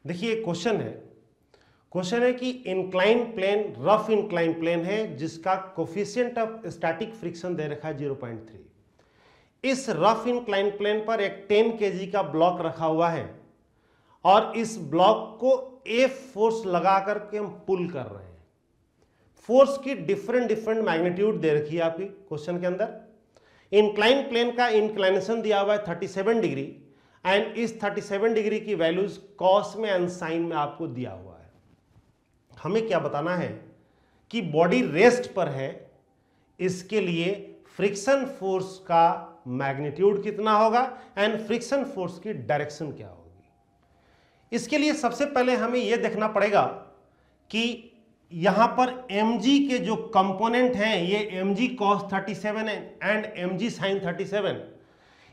देखिए क्वेश्चन है कि incline plane, rough incline plane है जिसका कोफिशिएंट ऑफ स्टैटिक फ्रिक्शन दे रखा है 0.3। इस रफ इंक्लाइन प्लेन पर एक 10 kg का ब्लॉक रखा हुआ है और इस ब्लॉक को F फोर्स लगा करके हम पुल कर रहे हैं। फोर्स की डिफरेंट मैग्नीट्यूड दे रखी है आपकी क्वेश्चन के अंदर। इंक्लाइन प्लेन का इंक्लाइनेशन दिया हुआ है 37 डिग्री एंड इस 37 डिग्री की वैल्यूज कॉस में एंड साइन में आपको दिया हुआ है। हमें क्या बताना है कि बॉडी रेस्ट पर है, इसके लिए फ्रिक्शन फोर्स का मैग्नीट्यूड कितना होगा एंड फ्रिक्शन फोर्स की डायरेक्शन क्या होगी। इसके लिए सबसे पहले हमें यह देखना पड़ेगा कि यहां पर mg के जो कंपोनेंट हैं ये mg cos 37 and mg sin 37,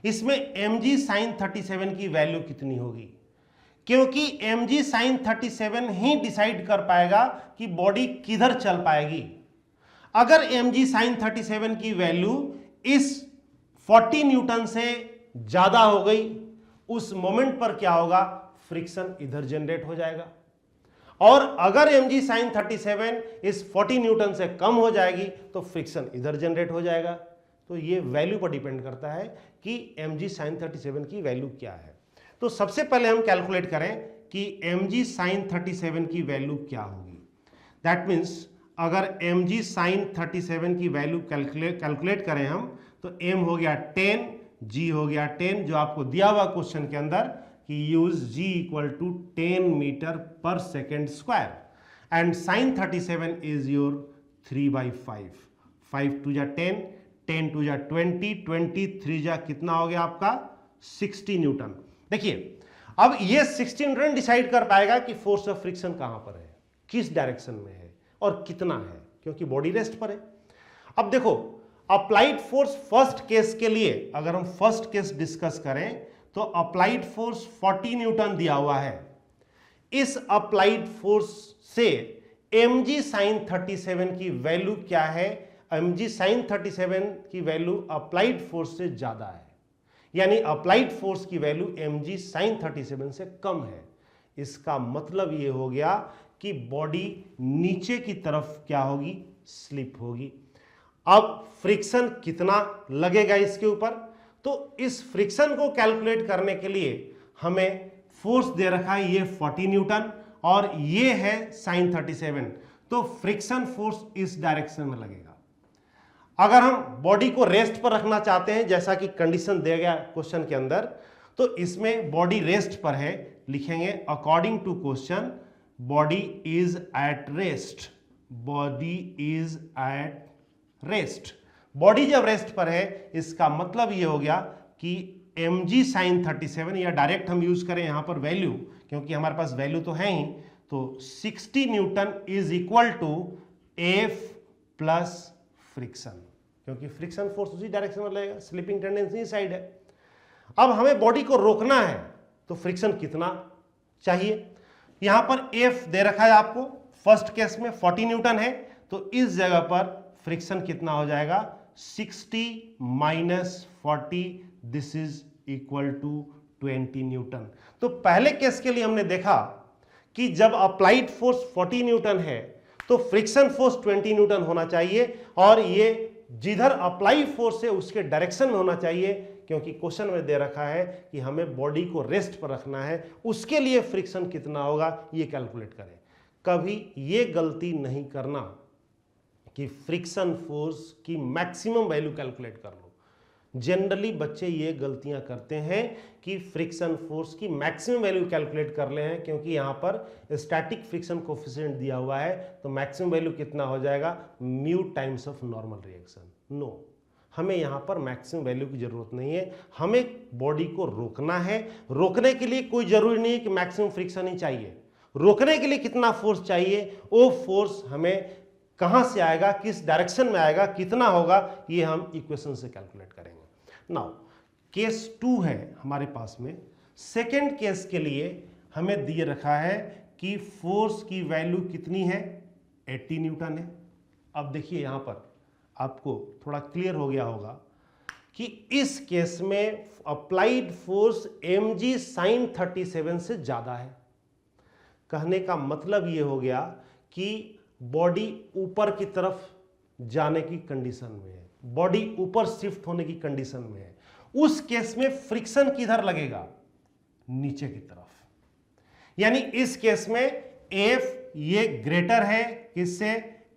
इसमें mg sin 37 की वैल्यू कितनी होगी, क्योंकि mg sin 37 ही डिसाइड कर पाएगा कि बॉडी किधर चल पाएगी। अगर mg sin 37 की वैल्यू इस 40 न्यूटन से ज्यादा हो गई, उस मोमेंट पर क्या होगा, फ्रिक्शन इधर जनरेट हो जाएगा। और अगर mg sin 37 इस 40 न्यूटन से कम हो जाएगी तो फ्रिक्शन इधर जनरेट हो जाएगा। तो ये वैल्यू पर डिपेंड करता है कि mg sin 37 की वैल्यू क्या है। तो सबसे पहले हम कैलकुलेट करें कि mg sin 37 की वैल्यू क्या होगी। दैट मीन्स अगर mg sin 37 की वैल्यू कैलकुलेट करें हम, तो m हो गया 10, g हो गया 10 जो आपको दिया हुआ क्वेश्चन के अंदर कि use g equal to 10 metre per second square and sine 37 is your 3/5, 5 two जा 10, 10 टू जा 20, 23 जा कितना हो गया आपका 60 न्यूटन। देखिए अब ये 60 न्यूटन डिसाइड कर पाएगा कि फोर्स ऑफ फ्रिक्शन कहां पर है, किस डायरेक्शन में है और कितना है, क्योंकि बॉडी रेस्ट पर है। अब देखो अप्लाइड फोर्स फर्स्ट केस के लिए अगर हम फर्स्ट केस डिस्कस करें तो अप्लाइड फोर्स 40 न्यूटन दिया हुआ है। इस अप्लाइड फोर्स से mg sin 37 की वैल्यू क्या है, mg sin 37 की वैल्यू अप्लाइड फोर्स से ज्यादा है, यानी अप्लाइड फोर्स की वैल्यू mg sin 37 से कम है। इसका मतलब यह हो गया कि बॉडी नीचे की तरफ क्या होगी, स्लिप होगी। अब फ्रिक्शन कितना लगेगा इसके ऊपर, तो इस फ्रिक्शन को कैलकुलेट करने के लिए हमें फोर्स दे रखा है ये 40 न्यूटन और ये है sin 37, तो फ्रिक्शन फोर्स इस डायरेक्शन में लगेगा। अगर हम बॉडी को रेस्ट पर रखना चाहते हैं जैसा कि कंडीशन दिया गया क्वेश्चन के अंदर, तो इसमें बॉडी रेस्ट पर है, लिखेंगे according to question body is at rest, body is at rest. Body जब रेस्ट पर है इसका मतलब ये हो गया कि mg sin 37 या डायरेक्ट हम यूज करें यहां पर वैल्यू, क्योंकि हमारे पास वैल्यू तो है ही, तो 60 newton is equal to F plus friction, क्योंकि फ्रिक्शन फोर्स उसी डायरेक्शन में लगेगा, स्लिपिंग टेंडेंसी साइड है। अब हमें बॉडी को रोकना है तो फ्रिक्शन कितना चाहिए, यहां पर F दे रखा है आपको, फर्स्ट केस में 40 न्यूटन है, तो इस जगह पर फ्रिक्शन कितना हो जाएगा 60 minus 40, this is equal to 20 newton. तो पहले केस के लिए हमने देखा कि जब अप्लाइड फोर्स 40 न्यूटन है तो फ्रिक्शन फोर्स 20 न्यूटन होना चाहिए और ये जिधर अप्लाई फोर्स है उसके डायरेक्शन में होना चाहिए, क्योंकि क्वेश्चन में दे रखा है कि हमें बॉडी को रेस्ट पर रखना है, उसके लिए फ्रिक्शन कितना होगा ये कैलकुलेट करें। कभी ये गलती नहीं करना कि फ्रिक्शन फोर्स की मैक्सिमम वैल्यू कैलकुलेट कर लो। जनरली बच्चे ये गलतियां करते हैं कि फ्रिक्शन फोर्स की मैक्सिमम वैल्यू कैलकुलेट कर ले हैं, क्योंकि यहां पर स्टैटिक फ्रिक्शन कोफिशिएंट दिया हुआ है, तो मैक्सिमम वैल्यू कितना हो जाएगा mu times of normal reaction. No, हमें यहां पर मैक्सिमम वैल्यू की जरूरत नहीं है, हमें बॉडी को रोकना है। रोकने के लिए कोई जरूरी नहीं है कि मैक्सिमम फ्रिक्शन ही चाहिए, रोकने के लिए कितना फोर्स चाहिए, वो फोर्स हमें कहां से आएगा, किस डायरेक्शन में आएगा, कितना होगा, ये हम इक्वेशन से कैलकुलेट करेंगे। नाउ केस 2 है हमारे पास में। सेकेंड केस के लिए हमें दिए रखा है कि फोर्स की वैल्यू कितनी है 80 न्यूटन है। अब देखिए यहां पर आपको थोड़ा क्लियर हो गया होगा कि इस केस में अप्लाइड फोर्स mg sin 37 से ज्यादा है। कहने का मतलब ये हो गया कि बॉडी ऊपर की तरफ जाने की कंडीशन में है, बॉडी ऊपर शिफ्ट होने की कंडीशन में है। उस केस में फ्रिक्शन किधर लगेगा? नीचे की तरफ। यानी इस केस में एफ ये ग्रेटर है किससे?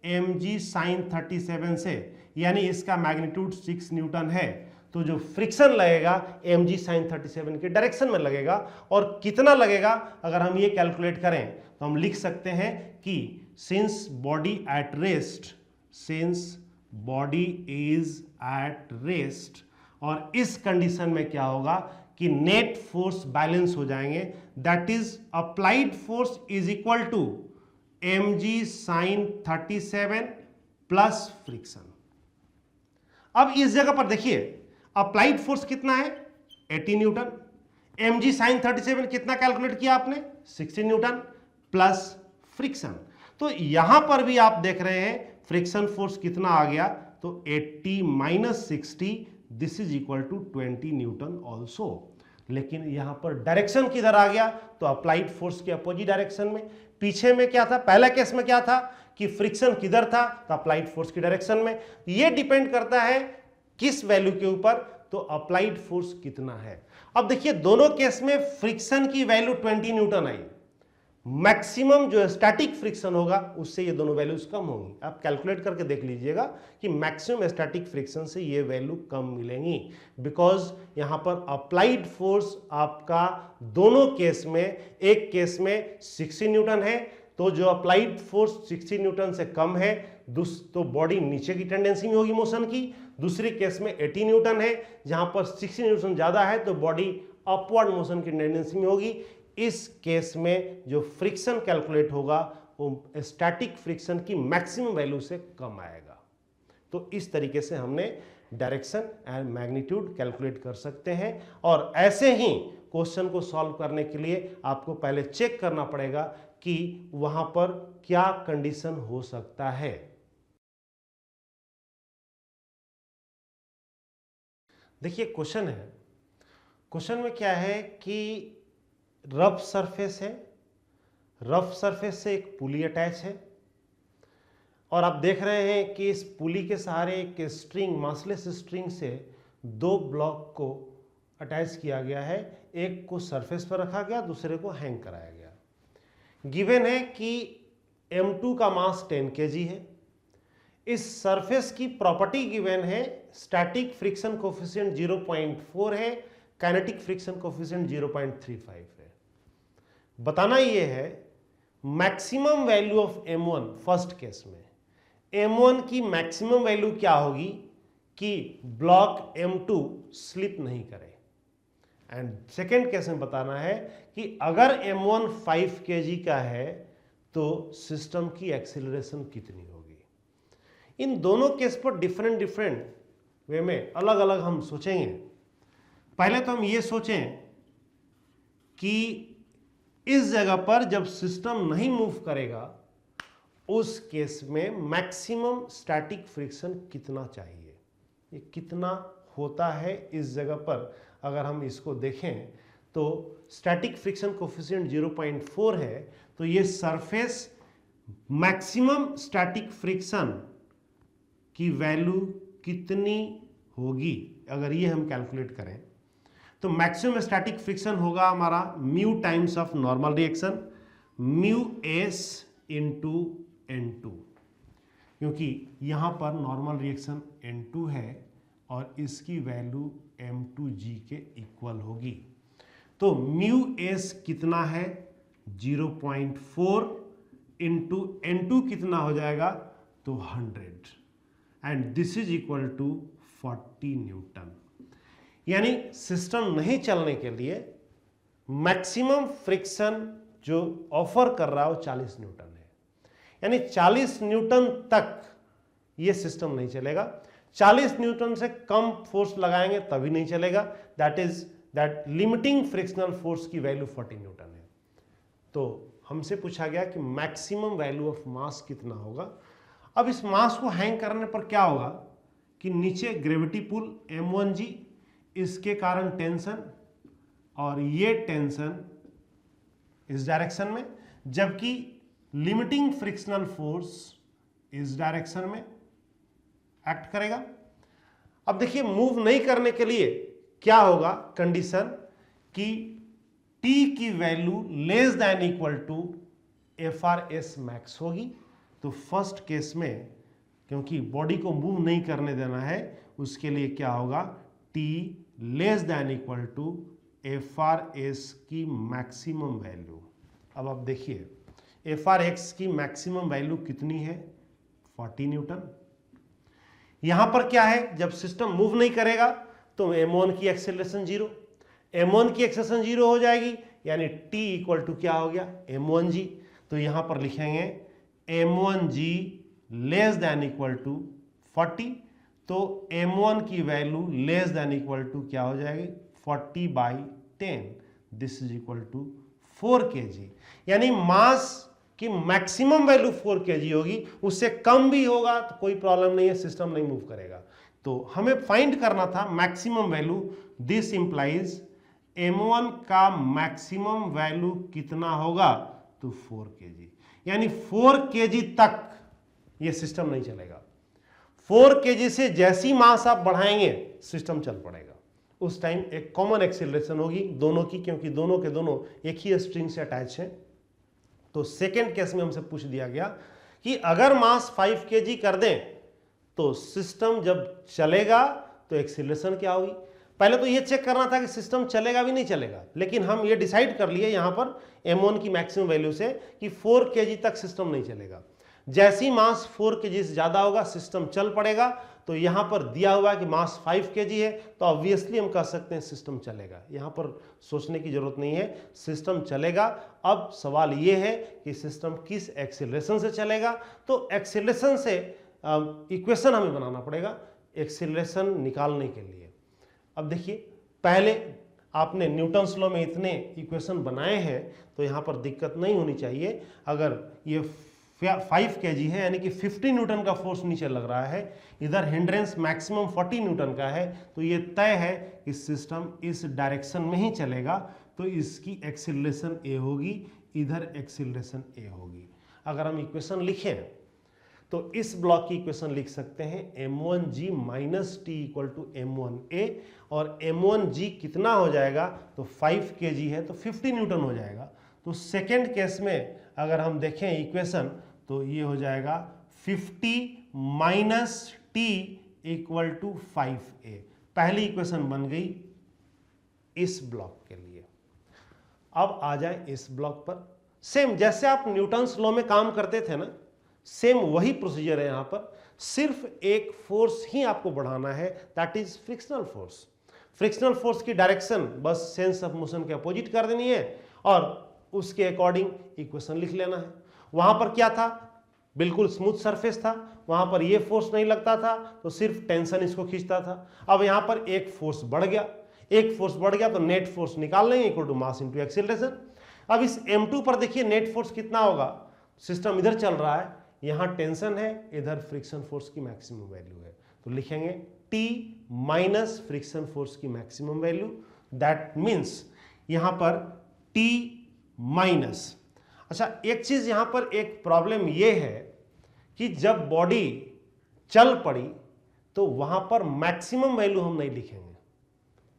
mg sin 37 से, यानी इसका मैग्नीट्यूड 6 न्यूटन है, तो जो फ्रिक्शन लगेगा mg sin 37 के डायरेक्शन में लगेगा। और कितना लगेगा अगर हम ये कैलकुलेट करें तो हम लिख सकते हैं कि since body is at rest, और इस कंडीशन में क्या होगा कि नेट फोर्स बैलेंस हो जाएंगे, that is applied force is equal to mg sin 37 plus friction. अब इस जगह पर देखिए अप्लाइड फोर्स कितना है? 80 न्यूटन। mg sin 37 कितना कैलकुलेट किया आपने? 60 न्यूटन प्लस फ्रिक्शन। तो यहां पर भी आप देख रहे हैं फ्रिक्शन फोर्स कितना आ गया, तो 80 minus 60, this is equal to 20 newton also. लेकिन यहां पर डायरेक्शन किधर आ गया? तो अप्लाइड फोर्स के अपोजिट डायरेक्शन में। पीछे में क्या था? पहला केस में क्या था कि फ्रिक्शन किधर था? तो अप्लाइड फोर्स की डायरेक्शन में। यह डिपेंड करता है किस वैल्यू के ऊपर? तो अप्लाइड फोर्स कितना है। अब देखिए दोनों केस में फ्रिक्शन की वैल्यू 20 न्यूटन आई। मैक्सिमम जो स्टैटिक फ्रिक्शन होगा उससे ये दोनों वैल्यूज कम होंगी। आप कैलकुलेट करके देख लीजिएगा कि मैक्सिमम स्टैटिक फ्रिक्शन से ये वैल्यू कम मिलेंगी, बिकॉज यहां पर अप्लाइड फोर्स आपका दोनों केस में, एक केस में 60 न्यूटन है, तो जो अप्लाइड फोर्स 60 न्यूटन से कम है तो बॉडी नीचे की टेंडेंसी में होगी मोशन की। दूसरी केस में 80 न्यूटन है, जहां पर 60 न्यूटन ज्यादा है तो बॉडी अपवर्ड मोशन की टेंडेंसी में होगी। इस केस में जो फ्रिक्शन कैलकुलेट होगा वो स्टैटिक फ्रिक्शन की मैक्सिमम वैल्यू से कम आएगा। तो इस तरीके से हमने डायरेक्शन एंड मैग्नीट्यूड कैलकुलेट कर सकते हैं। और ऐसे ही क्वेश्चन को सॉल्व करने के लिए आपको पहले चेक करना पड़ेगा कि वहां पर क्या कंडीशन हो सकता है। देखिए क्वेश्चन है, क्वेश्चन में क्या है कि रफ सरफेस है, रफ सरफेस से एक पुली अटैच है, और आप देख रहे हैं कि इस पुली के सहारे एक स्ट्रिंग, मासलेस स्ट्रिंग से दो ब्लॉक को अटैच किया गया है। एक को सरफेस पर रखा गया, दूसरे को हैंग कराया गया। गिवन है कि m2 का मास 10 kg है। इस सरफेस की प्रॉपर्टी गिवन है, स्टैटिक फ्रिक्शन कोफिशिएंट 0.4 है, काइनेटिक फ्रिक्शन कोफिशिएंट 0.35 है। बताना यह है maximum value of m1। First case में m1 की मैक्सिमम वैल्यू क्या होगी कि ब्लॉक m2 स्लिप नहीं करे। एंड सेकेंड केस में बताना है कि अगर m1 5 kg का है तो सिस्टम की एक्सीलरेशन कितनी होगी। इन दोनों केस पर डिफरेंट वे में अलग अलग हम सोचेंगे। पहले तो हम ये सोचें कि इस जगह पर जब सिस्टम नहीं मूव करेगा उस केस में मैक्सिमम स्टैटिक फ्रिक्शन कितना चाहिए, ये कितना होता है। इस जगह पर अगर हम इसको देखें तो स्टैटिक फ्रिक्शन कोफिशिएंट 0.4 है, तो ये सरफेस मैक्सिमम स्टैटिक फ्रिक्शन की वैल्यू कितनी होगी अगर ये हम कैलकुलेट करें तो मैक्सिमम स्टैटिक फ्रिक्शन होगा हमारा mu times of normal reaction, mu S into N2, क्योंकि यहां पर नॉर्मल रिएक्शन N2 है और इसकी वैल्यू M2G के इक्वल होगी। तो म्यू एस कितना है? 0.4 इंटू N2 कितना हो जाएगा? तो 100, and this is equal to 40 newton. यानी सिस्टम नहीं चलने के लिए मैक्सिमम फ्रिक्शन जो ऑफर कर रहा है वो 40 न्यूटन है। यानी 40 न्यूटन तक ये सिस्टम नहीं चलेगा। 40 न्यूटन से कम फोर्स लगाएंगे तभी नहीं चलेगा। दैट लिमिटिंग फ्रिक्शनल फोर्स की वैल्यू 40 न्यूटन है। तो हमसे पूछा गया कि मैक्सिमम वैल्यू ऑफ मास कितना होगा। अब इस मास को हैंग करने पर क्या होगा कि नीचे ग्रेविटी पुल M1G, इसके कारण टेंशन, और ये टेंशन इस डायरेक्शन में, जबकि लिमिटिंग फ्रिक्शनल फोर्स इस डायरेक्शन में एक्ट करेगा। अब देखिए मूव नहीं करने के लिए क्या होगा कंडीशन कि T की value less than equal to FRS max होगी। तो फर्स्ट केस में क्योंकि बॉडी को मूव नहीं करने देना है उसके लिए क्या होगा T less than equal to FRS की मैक्सिमम वैल्यू। अब आप देखिए FRX की मैक्सिमम वैल्यू कितनी है 40 न्यूटन। यहां पर क्या है जब सिस्टम मूव नहीं करेगा तो m1 की एक्सेलरेशन 0, m1 की एक्सेलरेशन 0 हो जाएगी यानी T इक्वल टू क्या हो गया m1g। तो यहां पर लिखेंगे m1g less than equal to 40। तो m1 की value less than equal to क्या हो जाएगी 40/10, this is equal to 4 kg। यानी मास की मैक्सिमम वैल्यू 4 kg होगी, उससे कम भी होगा तो कोई प्रॉब्लम नहीं है, सिस्टम नहीं मूव करेगा। तो हमें फाइंड करना था maximum value. This implies m1 का मैक्सिमम वैल्यू कितना होगा तो 4 kg, यानी 4 kg तक ये सिस्टम नहीं चलेगा। 4 kg से जैसी मास आप बढ़ाएंगे सिस्टम चल पड़ेगा। उस टाइम एक कॉमन एक्सीलरेशन होगी दोनों की, क्योंकि दोनों के दोनों एक ही स्प्रिंग से अटैच हैं। तो सेकेंड केस में हमसे पूछ दिया गया कि अगर मास 5 kg कर दें तो सिस्टम जब चलेगा तो एक्सीलरेशन क्या होगी। पहले तो ये चेक करना था कि सिस्टम चलेगा भी नहीं चलेगा, लेकिन हम ये डिसाइड कर लिए यहां पर m1 की मैक्सिमम वैल्यू से कि 4 kg तक सिस्टम नहीं चलेगा। जैसी मास 4 kg से ज्यादा होगा सिस्टम चल पड़ेगा। तो यहां पर दिया हुआ है कि मास 5 kg है तो ऑब्वियसली हम कह सकते हैं सिस्टम चलेगा। यहां पर सोचने की जरूरत नहीं है, सिस्टम चलेगा। अब सवाल यह है कि सिस्टम किस एक्सीलरेशन से चलेगा। तो एक्सीलरेशन से इक्वेशन हमें बनाना पड़ेगा एक्सीलरेशन निकालने के लिए। अब देखिए पहले आपने न्यूटन्स लॉ में इतने इक्वेशन बनाए हैं तो यहां पर दिक्कत नहीं होनी चाहिए। अगर ये 5 kg है यानी कि 50 न्यूटन का फोर्स नीचे लग रहा है, इधर हिंड्रेंस मैक्सिमम 40 न्यूटन का है, तो ये तय है कि सिस्टम इस डायरेक्शन में ही चलेगा। तो इसकी एक्सीलरेशन a होगी, इधर एक्सीलरेशन a होगी। अगर हम इक्वेशन लिखें तो इस ब्लॉक की इक्वेशन लिख सकते हैं m1g minus T equal to m1a, और m1g कितना हो जाएगा तो 5 kg है तो 50 न्यूटन हो जाएगा। तो सेकेंड केस में अगर हम देखें इक्वेशन तो ये हो जाएगा 50 minus T equal to 5a। पहली इक्वेशन बन गई इस ब्लॉक के लिए। अब आ जाए इस ब्लॉक पर। सेम जैसे आप न्यूटन्स लॉ में काम करते थे ना, सेम वही प्रोसीजर है यहां पर। सिर्फ एक फोर्स ही आपको बढ़ाना है, that is frictional force. Frictional force की डायरेक्शन बस सेंस ऑफ मोशन के अपोजिट कर देनी है और उसके अकॉर्डिंग इक्वेशन लिख लेना है। वहां पर क्या था, बिल्कुल स्मूथ सरफेस था, वहां पर ये फोर्स नहीं लगता था तो सिर्फ टेंशन इसको खींचता था। अब यहां पर एक फोर्स बढ़ गया, एक फोर्स बढ़ गया तो नेट फोर्स निकाल लेंगे equal to mass into acceleration. अब इस m2 पर देखिए नेट फोर्स कितना होगा, सिस्टम इधर चल रहा है, यहां टेंशन है, इधर फ्रिक्शन फोर्स की मैक्सिमम वैल्यू है, तो लिखेंगे T माइनस फ्रिक्शन फोर्स की मैक्सिमम वैल्यू। दैट मीन्स यहां पर T माइनस। अच्छा एक चीज यहां पर एक प्रॉब्लम यह है कि जब बॉडी चल पड़ी तो वहां पर मैक्सिमम वैल्यू हम नहीं लिखेंगे।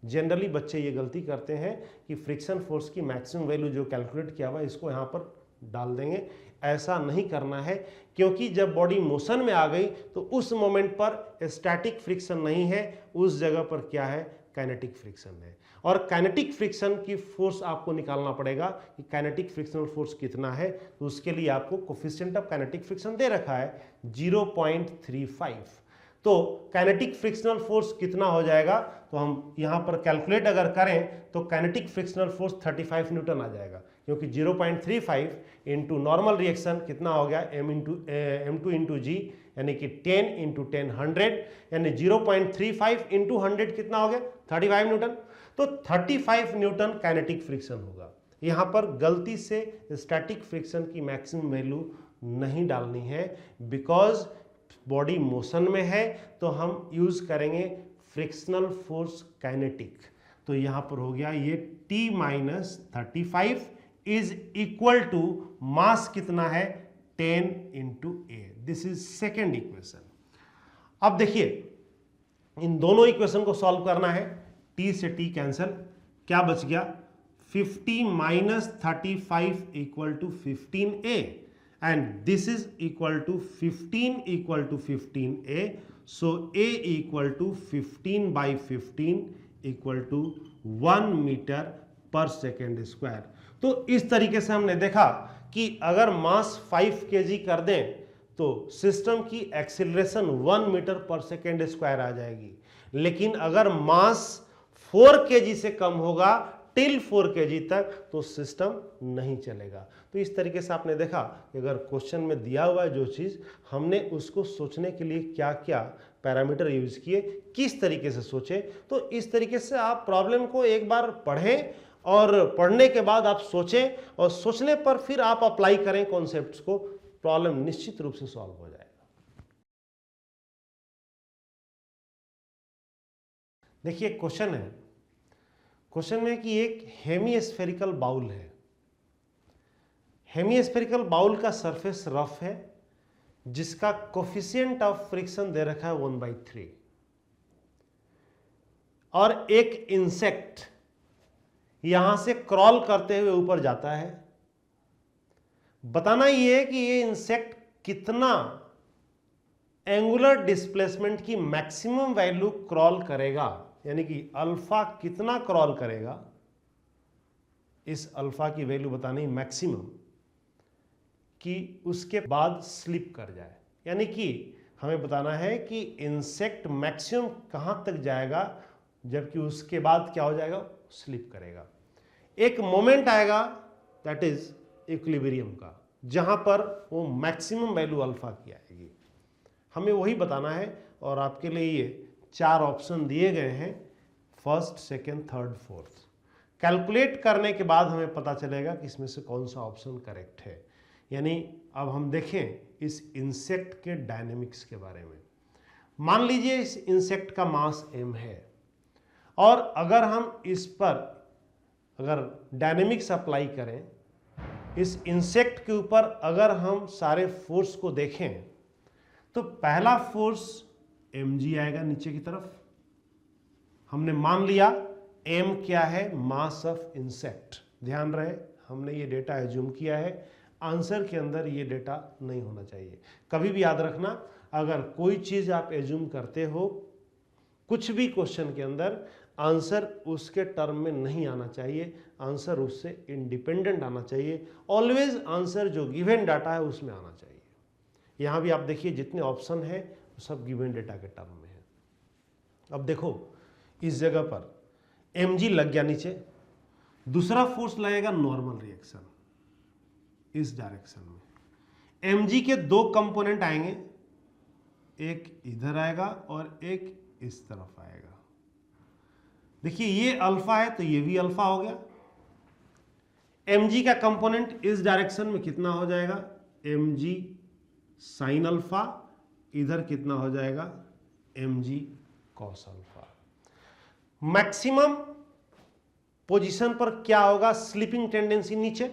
जनरली बच्चे ये गलती करते हैं कि फ्रिक्शन फोर्स की मैक्सिमम वैल्यू जो कैलकुलेट किया हुआ है इसको यहां पर डाल देंगे। ऐसा नहीं करना है, क्योंकि जब बॉडी मोशन में आ गई तो उस मोमेंट पर स्टैटिक फ्रिक्शन नहीं है, उस जगह पर क्या है काइनेटिक फ्रिक्शन है। और काइनेटिक फ्रिक्शन की फोर्स आपको निकालना पड़ेगा कि काइनेटिक फ्रिक्शनल फोर्स कितना है। तो उसके लिए आपको कोफिशिएंट ऑफ काइनेटिक फ्रिक्शन दे रखा है 0.35। तो काइनेटिक फ्रिक्शनल फोर्स कितना हो जाएगा, तो हम यहां पर कैलकुलेट अगर करें तो काइनेटिक फ्रिक्शनल फोर्स 35 न्यूटन आ जाएगा, क्योंकि 0.35 इंटू नॉर्मल रिएक्शन कितना हो गया m2 इंटू जी, यानी कि 10 इंटू 10 100, यानी 0.35 इंटू 100 कितना हो गया 35 न्यूटन। तो 35 न्यूटन काइनेटिक फ्रिक्शन होगा। यहां पर गलती से स्टैटिक फ्रिक्शन की मैक्सिमम वैल्यू नहीं डालनी है, बिकॉज बॉडी मोशन में है तो हम यूज करेंगे फ्रिक्शनल फोर्स काइनेटिक। तो यहां पर हो गया ये T minus 35 is equal to mass कितना है 10 into A. This is second equation. अब देखिए इन दोनों इक्वेशन को सॉल्व करना है, t से t कैंसिल, क्या बच गया 50 minus 35 equal to 15a and this is equal to 15 equal to 15a, so a equal to 15 by 15 equal to 1 metre per second square. तो इस तरीके से हमने देखा कि अगर मास 5 kg कर दें तो सिस्टम की acceleration 1 metre per second square आ जाएगी, लेकिन अगर मास 4 kg से कम होगा टिल 4 kg तक तो सिस्टम नहीं चलेगा। तो इस तरीके से आपने देखा कि अगर क्वेश्चन में दिया हुआ है जो चीज़, हमने उसको सोचने के लिए क्या क्या पैरामीटर यूज किए, किस तरीके से सोचे। तो इस तरीके से आप प्रॉब्लम को एक बार पढ़ें और पढ़ने के बाद आप सोचें और सोचने पर फिर आप अप्लाई करें कॉन्सेप्ट्स को, प्रॉब्लम निश्चित रूप से सॉल्व हो जाएगा। देखिए क्वेश्चन है, क्वेश्चन में कि एक हेमीस्फेरिकल बाउल है। हेमीस्फेरिकल बाउल का सरफेस रफ है जिसका कोफिशिएंट ऑफ फ्रिक्शन दे रखा है 1/3 और एक इंसेक्ट यहां से क्रॉल करते हुए ऊपर जाता है। बताना यह है कि ये इंसेक्ट कितना एंगुलर डिस्प्लेसमेंट की मैक्सिमम वैल्यू क्रॉल करेगा, यानी कि अल्फा कितना क्रॉल करेगा, इस अल्फा की वैल्यू बतानी मैक्सिमम, कि उसके बाद स्लिप कर जाए। यानी कि हमें बताना है कि इंसेक्ट मैक्सिमम कहां तक जाएगा जबकि उसके बाद क्या हो जाएगा, स्लिप करेगा। एक मोमेंट आएगा दैट इज इक्विलिब्रियम का, जहां पर वो मैक्सिमम वैल्यू अल्फा की आएगी। हमें वही बताना है और आपके लिए ये 4 ऑप्शन दिए गए हैं, first, second, third, fourth. Calculate करने के बाद हमें पता चलेगा कि इसमें से कौन सा ऑप्शन करेक्ट है। यानी अब हम देखें इस इंसेक्ट के डायनेमिक्स के बारे में। मान लीजिए इस इंसेक्ट का मास m है और अगर हम इस पर अगर डायनेमिक्स अप्लाई करें, इस इंसेक्ट के ऊपर अगर हम सारे फोर्स को देखें तो पहला फोर्स mg आएगा नीचे की तरफ। हमने मान लिया m क्या है, मास ऑफ इंसेक्ट। ध्यान रहे हमने ये डेटा एज्यूम किया है, आंसर के अंदर ये डेटा नहीं होना चाहिए। कभी भी याद रखना, अगर कोई चीज आप एज्यूम करते हो कुछ भी क्वेश्चन के अंदर, आंसर उसके टर्म में नहीं आना चाहिए, आंसर उससे इंडिपेंडेंट आना चाहिए। ऑलवेज आंसर जो गिवन डाटा है उसमें आना चाहिए। यहां भी आप देखिए जितने ऑप्शन है वो सब गिवन डेटा के टर्म में है। अब देखो इस जगह पर mg लग गया नीचे, दूसरा फोर्स लगेगा नॉर्मल रिएक्शन इस डायरेक्शन में। mg के 2 कंपोनेंट आएंगे, एक इधर आएगा और एक इस तरफ आएगा। देखिए ये अल्फा है तो ये भी अल्फा हो गया। mg का कंपोनेंट इस डायरेक्शन में कितना हो जाएगा, mg साइन अल्फा, इधर कितना हो जाएगा mg cos alpha. Maximum position पर क्या होगा, स्लिपिंग टेंडेंसी नीचे,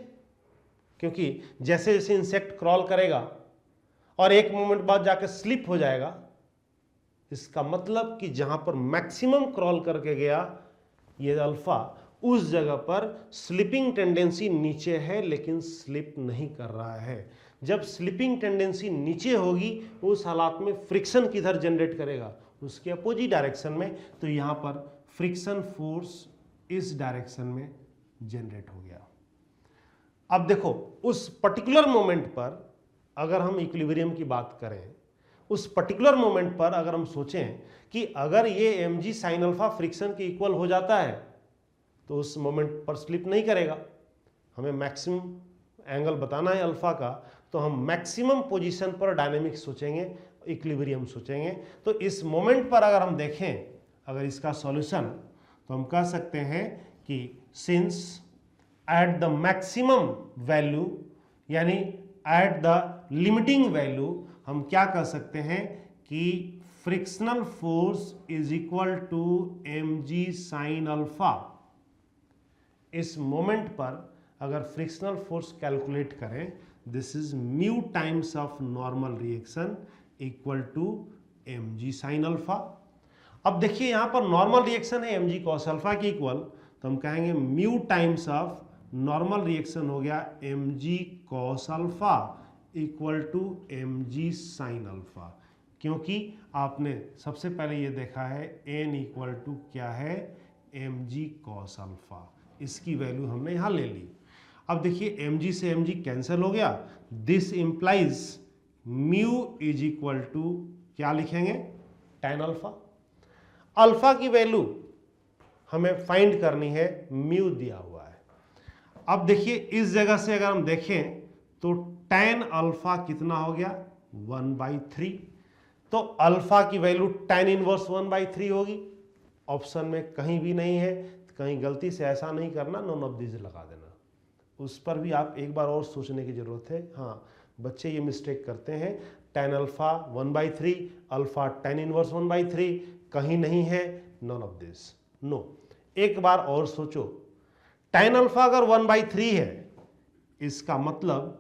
क्योंकि जैसे जैसे इंसेक्ट क्रॉल करेगा और एक मोमेंट बाद जाकर स्लिप हो जाएगा, इसका मतलब कि जहां पर मैक्सिमम क्रॉल करके गया ये अल्फा, उस जगह पर स्लिपिंग टेंडेंसी नीचे है लेकिन स्लिप नहीं कर रहा है। जब स्लिपिंग टेंडेंसी नीचे होगी उस हालात में फ्रिक्शन किधर जनरेट करेगा, उसके अपोजिट डायरेक्शन में। तो यहां पर फ्रिक्शन फोर्स इस डायरेक्शन में जनरेट हो गया। अब देखो उस पर्टिकुलर मोमेंट पर अगर हम इक्विलिब्रियम की बात करें, उस पर्टिकुलर मोमेंट पर अगर हम सोचें कि अगर ये mg साइन अल्फा फ्रिक्शन के इक्वल हो जाता है तो उस मोमेंट पर स्लिप नहीं करेगा। हमें मैक्सिमम एंगल बताना है अल्फा का, तो हम मैक्सिमम पोजीशन पर डायनेमिक्स सोचेंगे, इक्विलिब्रियम सोचेंगे। तो इस मोमेंट पर अगर हम देखें, अगर इसका सॉल्यूशन, तो हम कह सकते हैं कि since at the maximum value यानी एट द लिमिटिंग वैल्यू, हम क्या कह सकते हैं कि frictional force is equal to mg sine alpha. इस मोमेंट पर अगर फ्रिक्शनल फोर्स कैलकुलेट करें, this is mu times of normal reaction equal to mg sine alpha. अब देखिए यहां पर नॉर्मल रिएक्शन है mg कॉस अल्फा के इक्वल, तो हम कहेंगे mu times of normal reaction हो गया mg cos alpha equal to mg sine alpha, क्योंकि आपने सबसे पहले ये देखा है n इक्वल टू क्या है mg कॉस अल्फा, इसकी वैल्यू हमने यहां ले ली। अब देखिए mg से mg कैंसिल हो गया, this implies mu is equal to क्या लिखेंगे tan अल्फा। अल्फा की वैल्यू हमें फाइंड करनी है, म्यू दिया हुआ है। अब देखिए इस जगह से अगर हम देखें तो tan अल्फा कितना हो गया 1/3, तो अल्फा की वैल्यू tan इनवर्स 1/3 होगी। ऑप्शन में कहीं भी नहीं है, कहीं गलती से ऐसा नहीं करना, नॉन ऑफ दिस लगा देना, उस पर भी आप एक बार और सोचने की जरूरत है। हाँ, बच्चे ये मिस्टेक करते हैं, tan alpha 1/3, alpha tan inverse 1/3, कहीं नहीं है नॉन ऑफ दिस, नो। एक बार और सोचो, tan अल्फा अगर 1/3 है, इसका मतलब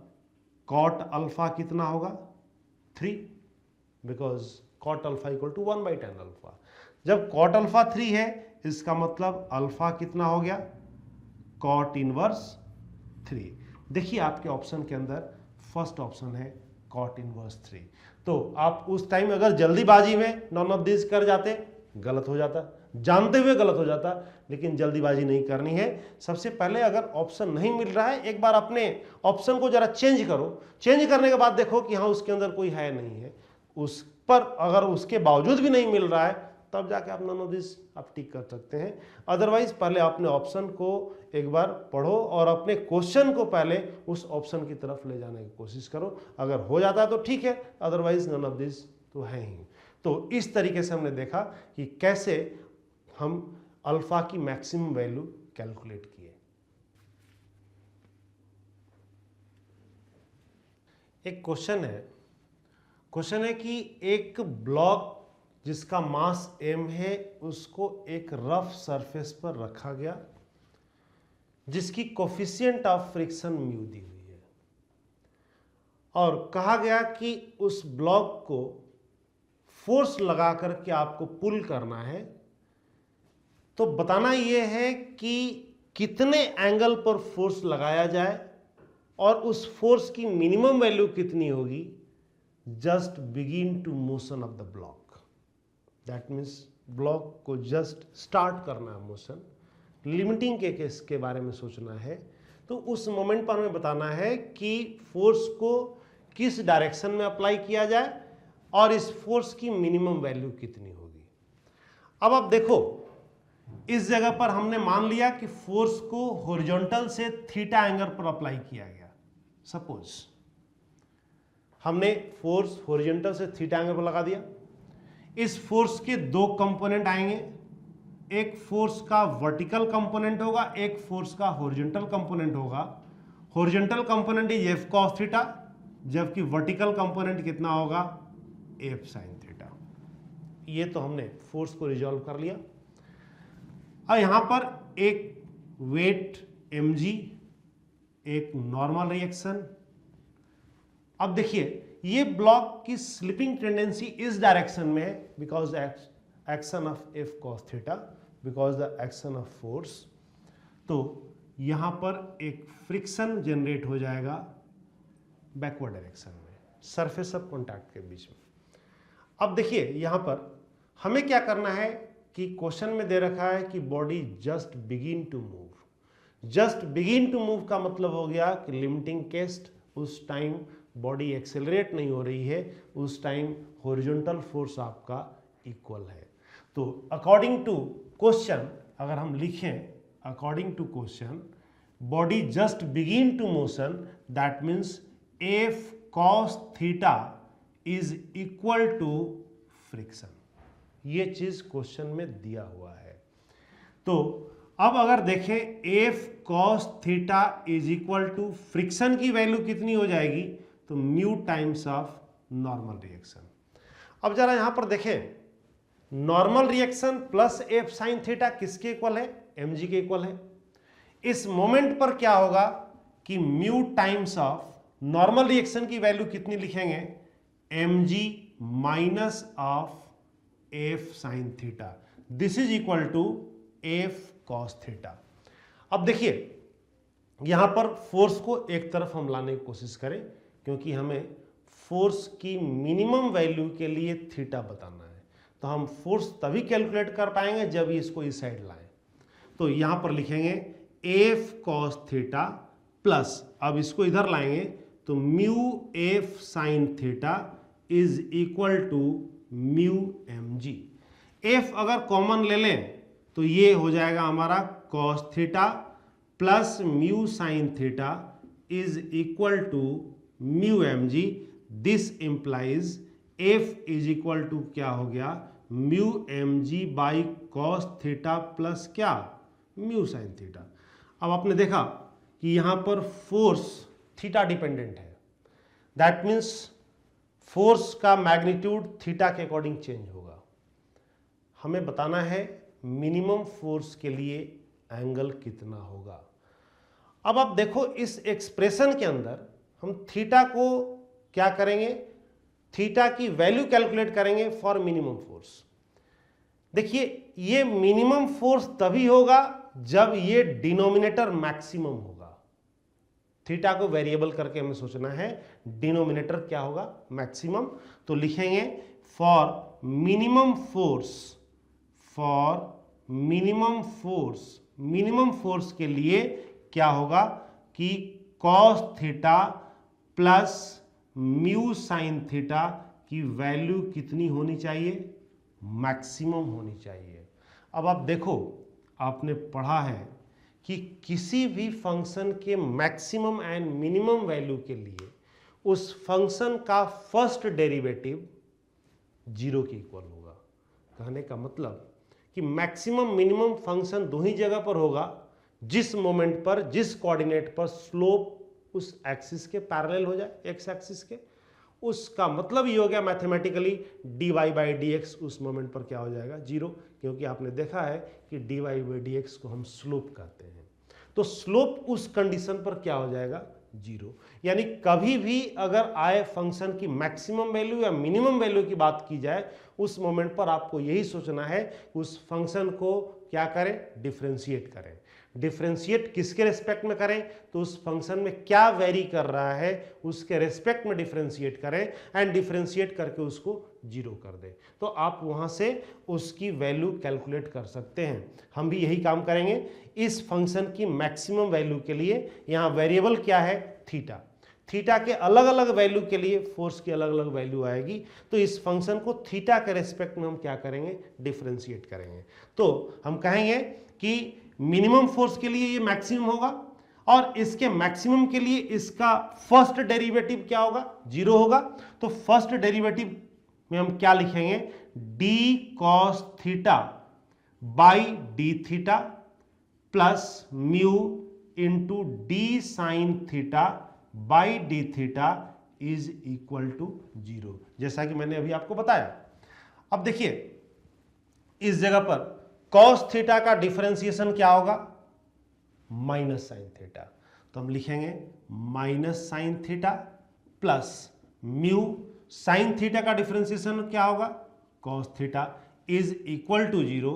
cot अल्फा कितना होगा 3, because cot alpha equal to 1/tan alpha. जब cot अल्फा 3 है, इसका मतलब अल्फा कितना हो गया cot इनवर्स 3। देखिए आपके ऑप्शन के अंदर फर्स्ट ऑप्शन है cot इनवर्स 3, तो आप उस टाइम अगर जल्दीबाजी में नॉन ऑफ दिस कर जाते, गलत हो जाता, जानते हुए गलत हो जाता, लेकिन जल्दीबाजी नहीं करनी है। सबसे पहले अगर ऑप्शन नहीं मिल रहा है, एक बार अपने ऑप्शन को जरा चेंज करो, चेंज करने के बाद देखो कि हाँ उसके अंदर कोई है नहीं है, उस पर अगर उसके बावजूद भी नहीं मिल रहा है, तब जाके आप नॉन ऑफ दिस आप टिक कर सकते हैं। अदरवाइज पहले अपने ऑप्शन को एक बार पढ़ो और अपने क्वेश्चन को पहले उस ऑप्शन की तरफ ले जाने की कोशिश करो। अगर हो जाता है तो ठीक है, अदरवाइज नॉन ऑफ दिस तो है ही। तो इस तरीके से हमने देखा कि कैसे हम अल्फा की मैक्सिमम वैल्यू कैलकुलेट किए। एक क्वेश्चन है कि एक ब्लॉक जिसका मास m है, उसको एक रफ सरफेस पर रखा गया, जिसकी कोफिशिएंट ऑफ फ्रिक्शन म्यू दी हुई है, और कहा गया कि उस ब्लॉक को फोर्स लगा करके आपको पुल करना है। तो बताना यह है कि कितने एंगल पर फोर्स लगाया जाए और उस फोर्स की मिनिमम वैल्यू कितनी होगी just begin to motion of the block. That means block को जस्ट स्टार्ट करना है मोशन, लिमिटिंग के केस के बारे में सोचना है। तो उस मोमेंट पर हमें बताना है कि फोर्स को किस डायरेक्शन में अप्लाई किया जाए और इस फोर्स की मिनिमम वैल्यू कितनी होगी। अब आप देखो, इस जगह पर हमने मान लिया कि फोर्स को हॉरिजॉन्टल से थीटा एंगल पर अप्लाई किया गया। सपोज हमने फोर्स हॉरिजॉन्टल से थीटा एंगल पर लगा दिया। इस फोर्स के दो कंपोनेंट आएंगे, एक फोर्स का वर्टिकल कंपोनेंट होगा, एक फोर्स का हॉरिजॉन्टल कंपोनेंट होगा। Horizontal component is F cos theta, जबकि वर्टिकल कंपोनेंट कितना होगा एफ साइन थीटा। ये तो हमने फोर्स को रिजॉल्व कर लिया। अब यहां पर एक वेट mg, एक नॉर्मल रिएक्शन। अब देखिए ये ब्लॉक की स्लिपिंग टेंडेंसी इस डायरेक्शन में है because action of F cos theta, because the action of force. तो यहां पर एक फ्रिक्शन जनरेट हो जाएगा बैकवर्ड डायरेक्शन में, सरफेस ऑफ कॉन्टैक्ट के बीच में। अब देखिए यहां पर हमें क्या करना है कि क्वेश्चन में दे रखा है कि body just begin to move. Just begin to move का मतलब हो गया कि लिमिटिंग केस, उस टाइम बॉडी एक्सेलरेट नहीं हो रही है, उस टाइम हॉरिजॉन्टल फोर्स आपका इक्वल है। तो अकॉर्डिंग टू क्वेश्चन अगर हम लिखें, according to question body just begin to motion, that means F cos theta is equal to friction. ये चीज क्वेश्चन में दिया हुआ है। तो अब अगर देखें F cos theta is equal to friction की वैल्यू कितनी हो जाएगी, तो mu times of normal reaction. अब जरा यहां पर देखें, normal reaction plus F sine theta किसके इक्वल है, mg के इक्वल है। इस मोमेंट पर क्या होगा कि mu times of normal reaction की वैल्यू कितनी लिखेंगे, mg minus of F sine theta, this is equal to F cos theta. अब देखिए यहां पर फोर्स को एक तरफ हम लाने की कोशिश करें, क्योंकि हमें फोर्स की मिनिमम वैल्यू के लिए थीटा बताना है, तो हम फोर्स तभी कैलकुलेट कर पाएंगे जब इसको इस साइड लाएं। तो यहां पर लिखेंगे एफ कॉस थीटा प्लस, अब इसको इधर लाएंगे तो mu F sine theta is equal to mu M G. F अगर कॉमन ले लें तो ये हो जाएगा हमारा cos theta plus mu sine theta is equal to mu M G. This implies F is equal to क्या हो गया, mu M G by cos theta plus क्या, म्यू साइन थीटा। अब आपने देखा कि यहां पर फोर्स थीटा डिपेंडेंट है, दैट मीन्स फोर्स का मैग्नीट्यूड थीटा के अकॉर्डिंग चेंज होगा। हमें बताना है मिनिमम फोर्स के लिए एंगल कितना होगा। अब आप देखो इस एक्सप्रेशन के अंदर हम थीटा को क्या करेंगे, थीटा की वैल्यू कैलकुलेट करेंगे फॉर मिनिमम फोर्स। देखिए ये मिनिमम फोर्स तभी होगा जब ये डिनोमिनेटर मैक्सिमम होगा। थीटा को वेरिएबल करके हमें सोचना है, डिनोमिनेटर क्या होगा, मैक्सिमम। तो लिखेंगे for minimum force, for minimum force के लिए क्या होगा कि cos theta plus mu sine theta की वैल्यू कितनी होनी चाहिए, मैक्सिमम होनी चाहिए। अब आप देखो आपने पढ़ा है कि किसी भी फंक्शन के मैक्सिमम एंड मिनिमम वैल्यू के लिए उस फंक्शन का फर्स्ट डेरिवेटिव जीरो के इक्वल होगा। कहने का मतलब कि मैक्सिमम मिनिमम फंक्शन दो ही जगह पर होगा, जिस मोमेंट पर जिस कोऑर्डिनेट पर स्लोप उस एक्सिस के पैरेलल हो जाए, एक्स एक्सिस के। उसका मतलब ये हो गया mathematically dy by D x उस मोमेंट पर क्या हो जाएगा, जीरो, क्योंकि आपने देखा है कि dy बाई डी एक्स को हम स्लोप कहते हैं। तो स्लोप उस कंडीशन पर क्या हो जाएगा, जीरो। यानी कभी भी अगर आए फंक्शन की मैक्सिमम वैल्यू या मिनिमम वैल्यू की बात की जाए, उस मोमेंट पर आपको यही सोचना है उस फंक्शन को क्या करें, डिफरेंशिएट करें। डिफरेंशिएट किसके रेस्पेक्ट में करें, तो उस फंक्शन में क्या वेरी कर रहा है उसके रेस्पेक्ट में डिफरेंशिएट करें एंड डिफरेंशिएट करके उसको जीरो कर दें, तो आप वहां से उसकी वैल्यू कैलकुलेट कर सकते हैं। हम भी यही काम करेंगे। इस फंक्शन की मैक्सिमम वैल्यू के लिए यहां वेरिएबल क्या है, थीटा। थीटा के अलग अलग वैल्यू के लिए फोर्स की अलग अलग वैल्यू आएगी, तो इस फंक्शन को थीटा के रेस्पेक्ट में हम क्या करेंगे, डिफरेंशिएट करेंगे। तो हम कहेंगे कि मिनिमम फोर्स के लिए ये मैक्सिमम होगा और इसके मैक्सिमम के लिए इसका फर्स्ट डेरिवेटिव क्या होगा, जीरो होगा। तो फर्स्ट डेरिवेटिव में हम क्या लिखेंगे, D cos theta by D theta plus mu into D sine theta by D theta is equal to zero, जैसा कि मैंने अभी आपको बताया। अब देखिए इस जगह पर cos थीटा का डिफरेंशिएशन क्या होगा, माइनस साइन थीटा। तो हम लिखेंगे minus sine theta plus mu sine theta का डिफरेंशिएशन क्या होगा, cos theta is equal to zero.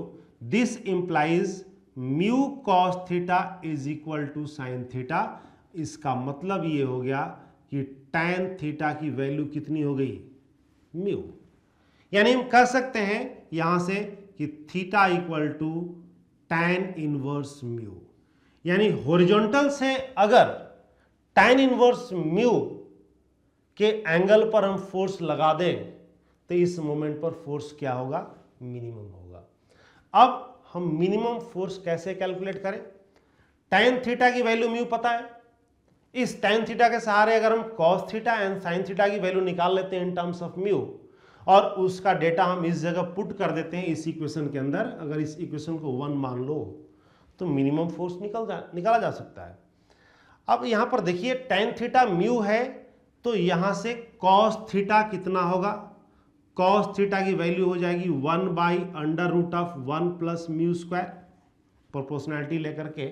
This implies mu cos theta is equal to sine theta. इसका मतलब ये हो गया कि tan थीटा की वैल्यू कितनी हो गई, म्यू। यानी हम कह सकते हैं यहां से कि theta equal to tan inverse mu. यानी हॉरिजॉन्टल से अगर tan इनवर्स म्यू के एंगल पर हम फोर्स लगा दें तो इस मोमेंट पर फोर्स क्या होगा, मिनिमम होगा। अब हम मिनिमम फोर्स कैसे कैलकुलेट करें, tan थीटा की वैल्यू म्यू पता है, इस tan थीटा के सहारे अगर हम cos theta and sin theta की वैल्यू निकाल लेते हैं इन टर्म्स ऑफ म्यू, और उसका डेटा हम इस जगह पुट कर देते हैं इस इक्वेशन के अंदर। अगर इस इक्वेशन को 1 मान लो तो मिनिमम फोर्स निकाला जा सकता है। अब यहां पर देखिए tan थीटा म्यू है, तो यहां से cos थीटा कितना होगा, cos थीटा की वैल्यू हो जाएगी 1 by under root of 1 plus mu square. Proportionality लेकर के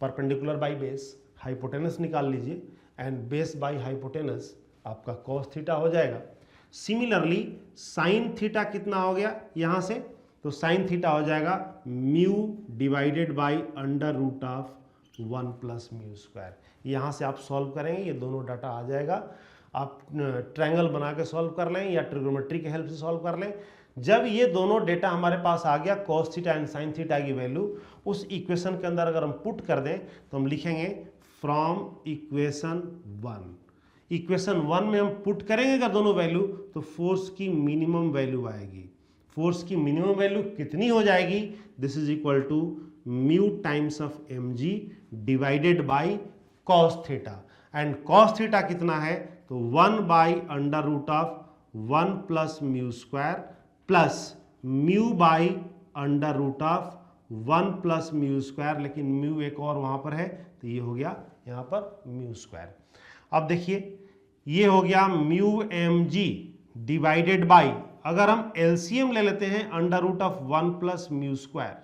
परपेंडिकुलर बाई बेस, हाइपोटेनस निकाल लीजिए एंड बेस बाई हाइपोटेनस आपका कॉस थीटा हो जाएगा। सिमिलरली साइन थीटा कितना हो गया यहाँ से, तो साइन थीटा हो जाएगा mu divided by under root of 1 plus mu square. यहाँ से आप सॉल्व करेंगे, ये दोनों डाटा आ जाएगा। आप ट्रायंगल बना के सॉल्व कर लें या ट्रिग्नोमेट्री के हेल्प से सॉल्व कर लें। जब ये दोनों डेटा हमारे पास आ गया, cos theta and sine theta की वैल्यू उस इक्वेशन के अंदर अगर हम पुट कर दें तो हम लिखेंगे फ्रॉम इक्वेशन 1। इक्वेशन 1 में हम पुट करेंगे अगर दोनों वैल्यू, तो फोर्स की मिनिमम वैल्यू आएगी। फोर्स की मिनिमम वैल्यू कितनी हो जाएगी, this is equal to mu times of mg divided by cos theta, and cos theta कितना है, तो 1 by under root of 1 plus mu square plus mu by under root of 1 plus mu square, लेकिन mu एक और वहां पर है तो ये हो गया यहाँ पर म्यू स्क्वायर। अब देखिए ये हो गया म्यू mg डिवाइडेड बाई, अगर हम एलसीएम ले लेते हैं under root of 1 plus mu square,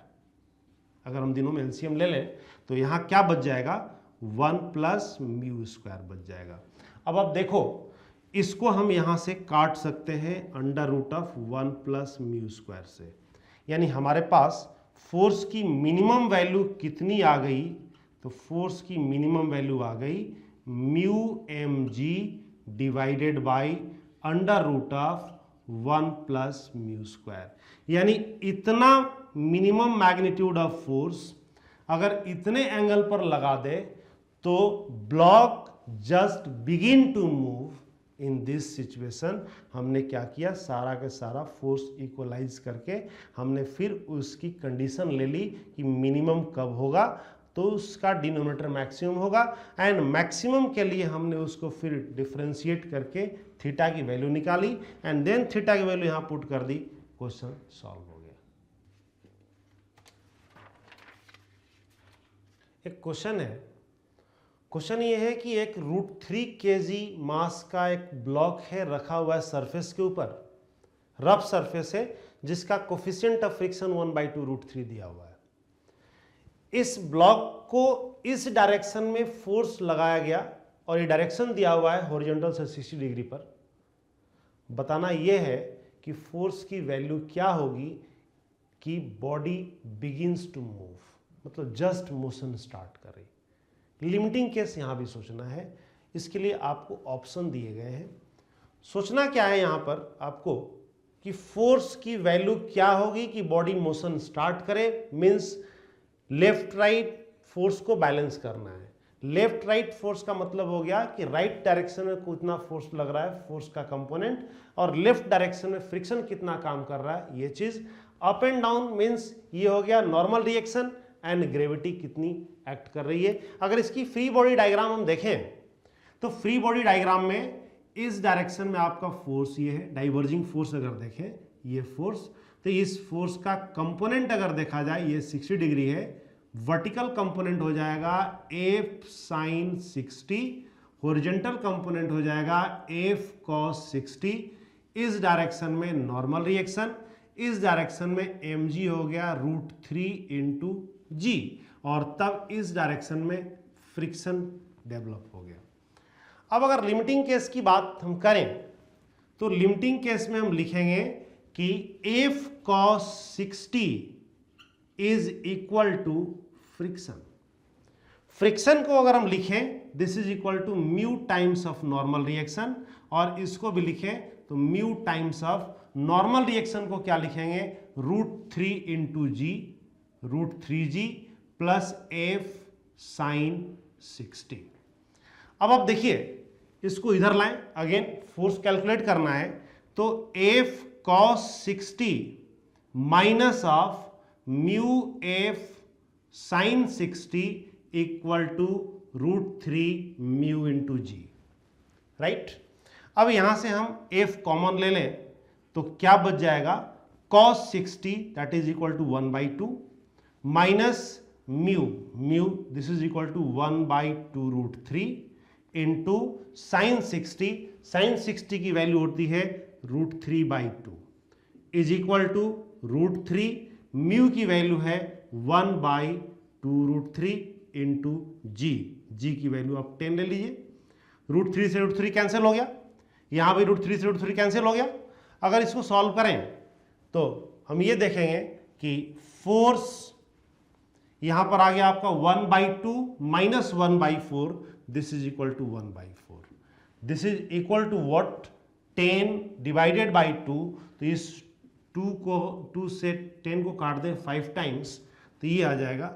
अगर हम दिनों में एलसीएम ले लें तो यहाँ क्या बच जाएगा, 1 प्लस म्यू स्क्वायर बच जाएगा। अब आप देखो इसको हम यहाँ से काट सकते हैं under root of 1 plus mu square से, यानी हमारे पास फोर्स की मिनिमम वैल्यू कितनी आ गई, तो फोर्स की मिनिमम वैल्यू आ गई mu mg divided by under root of 1 plus mu square. यानी इतना मिनिमम मैग्नीट्यूड ऑफ फोर्स अगर इतने एंगल पर लगा दे तो block just begin to move. In this situation हमने क्या किया, सारा के सारा फोर्स इक्वलाइज करके हमने फिर उसकी कंडीशन ले ली कि मिनिमम कब होगा, तो उसका डिनोमिनेटर मैक्सिमम होगा, एंड मैक्सिमम के लिए हमने उसको फिर डिफरेंशिएट करके थीटा की वैल्यू निकाली, एंड देन थीटा की वैल्यू यहां पुट कर दी, क्वेश्चन सॉल्व हो गया। एक क्वेश्चन है, क्वेश्चन ये है कि एक √3 kg मास का एक ब्लॉक है रखा हुआ है सरफेस के ऊपर, रफ सरफेस है जिसका कोफिशिएंट ऑफ फ्रिक्शन 1/2 √3 दिया हुआ है। इस ब्लॉक को इस डायरेक्शन में फोर्स लगाया गया और ये डायरेक्शन दिया हुआ है हॉरिजॉन्टल से 60 डिग्री पर। बताना यह है कि फोर्स की वैल्यू क्या होगी कि बॉडी बिगिंस टू मूव, मतलब जस्ट मोशन स्टार्ट कर रही। लिमिटिंग केस यहां भी सोचना है, इसके लिए आपको ऑप्शन दिए गए हैं। सोचना क्या है यहां पर आपको कि फोर्स की वैल्यू क्या होगी कि बॉडी मोशन स्टार्ट करे, मींस लेफ्ट राइट फोर्स को बैलेंस करना है। लेफ्ट राइट फोर्स का मतलब हो गया कि राइट डायरेक्शन में कितना फोर्स लग रहा है, फोर्स का कंपोनेंट, और लेफ्ट डायरेक्शन में फ्रिक्शन कितना काम कर रहा है, ये चीज। अप एंड डाउन मींस ये हो गया नॉर्मल रिएक्शन, एंड ग्रेविटी कितनी एक्ट कर रही है। अगर इसकी फ्री बॉडी डायग्राम हम देखें तो फ्री बॉडी डायग्राम में इस डायरेक्शन में आपका फोर्स ये है, डाइवर्जिंग फोर्स अगर देखें ये फोर्स, तो इस फोर्स का कंपोनेंट अगर देखा जाए ये 60 डिग्री है, वर्टिकल कंपोनेंट हो जाएगा F sin 60, हॉरिजॉन्टल कंपोनेंट हो जाएगा F cos 60। इस डायरेक्शन में नॉर्मल रिएक्शन, इस डायरेक्शन में mg हो गया √3 इंटू जी, और तब इस डायरेक्शन में फ्रिक्शन डेवलप हो गया। अब अगर लिमिटिंग केस की बात हम करें तो लिमिटिंग केस में हम लिखेंगे कि F cos 60 is equal to friction. Friction को अगर हम लिखें this is equal to mu times of normal reaction, और इसको भी लिखें तो mu times of normal reaction को क्या लिखेंगे, √3 into G, √3g plus F sin 60। अब आप देखिए इसको इधर लाएं, अगेन फोर्स कैलकुलेट करना है, तो F cos 60 minus of mu F sin 60 equal to √3 mu into G, right. अब यहां से हम F कॉमन ले लें तो क्या बच जाएगा, cos 60 that is equal to 1/2 minus mu this is equal to 1/2 √3 into sine 60 की वैल्यू होती है √3/2 इज इक्वल टू √3, म्यू की वैल्यू है 1/2 √3 इंटू जी की वैल्यू आप 10 ले लीजिए। √3 से √3 कैंसिल हो गया, यहाँ भी √3 से √3 कैंसिल हो गया। अगर इसको सॉल्व करें तो हम ये देखेंगे कि फोर्स यहाँ पर आ गया आपका 1/2 minus 1/4, this is equal to 1/4। This is equal to what, 10 divided by 2। तो इस 2 से 10 को काट दें 5 टाइम्स तो ये आ जाएगा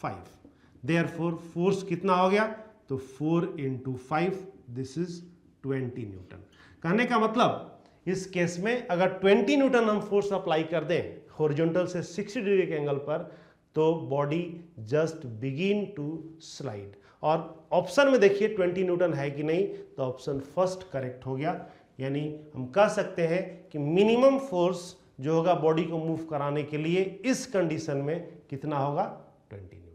5। देयरफॉर फोर्स कितना हो गया, तो 4 × 5, दिस इज 20 न्यूटन। कहने का मतलब इस केस में अगर 20 न्यूटन हम फोर्स अप्लाई कर दें हॉरिजॉन्टल से 60 डिग्री के एंगल पर, तो body just begin to slide. और ऑप्शन में देखिए 20 न्यूटन है कि नहीं, तो ऑप्शन फर्स्ट करेक्ट हो गया। यानी हम कह सकते हैं कि मिनिमम फोर्स जो होगा बॉडी को मूव कराने के लिए इस कंडीशन में कितना होगा, 20 न्यूटन।